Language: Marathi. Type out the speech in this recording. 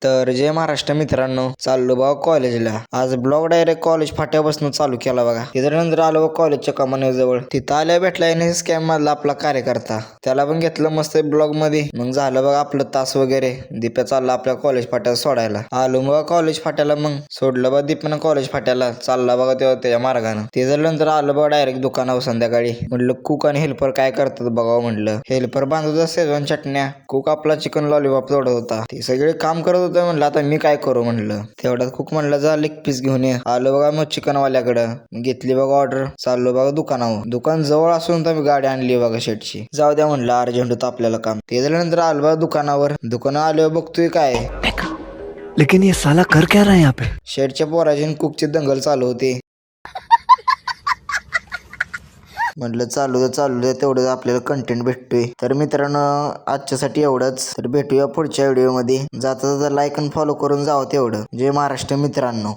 तर जय महाराष्ट्र मित्रांनो, चाललो बघा कॉलेजला. आज ब्लॉग डायरेक्ट कॉलेज फाट्यापासून चालू केला बघा. त्याच्यानंतर आलो बघा कॉलेजच्या कमानीजवळ. तिथं आल्या भेटला एनएसएस स्कॅम मधला आपला कार्यकर्ता. त्याला पण घेतलं मस्त ब्लॉग मध्ये. मग झालं बघा आपलं तास वगैरे. दीप्या चालला आपल्या कॉलेज फाट्याला सोडायला. आलो बघा कॉलेज फाट्याला, मग सोडलं बघा दीप्यानं कॉलेज फाट्याला. चालला बघा तेव्हा त्याच्या मार्गानं. ते झाल्यानंतर आलं बघा डायरेक्ट दुकानावर संध्याकाळी. म्हटलं कुक आणि हेल्पर काय करतात बघावं म्हटलं. हेल्पर बांधत शेजवान चटण्या, कुक आपला चिकन लॉलीपॉप तोडत होता. ते सगळे काम करत होते. म्हणलं आता मी काय करू म्हणलं. तेवढ्यात कुक म्हणलं जा लेग पीस घेऊन ये. आलो बघा मग चिकन वाल्याकडं, घेतली बघा ऑर्डर. चाललो बघा दुकानावर. दुकान जवळ असून तर मी गाडी आणली बघा शेटची. जाऊ द्या म्हणलं अर्जंट होतं आपल्याला काम. ते झाल्यानंतर आलो बघा दुकानावर. दुकानावर आलो बघतोय काय, लेकिन ये साला कर क्या रहा है यहाँ पे? शेटच्या पोराची कुकची दंगल चालू होती. म्हटलं चालू दे तेवढं आपल्याला कंटेंट भेटतोय. तर मित्रांनो आजच्यासाठी एवढंच. तर भेटूया पुढच्या व्हिडिओ मध्ये. जाता लाईक आणि फॉलो करून जावं तेवढं. जय महाराष्ट्र मित्रांनो.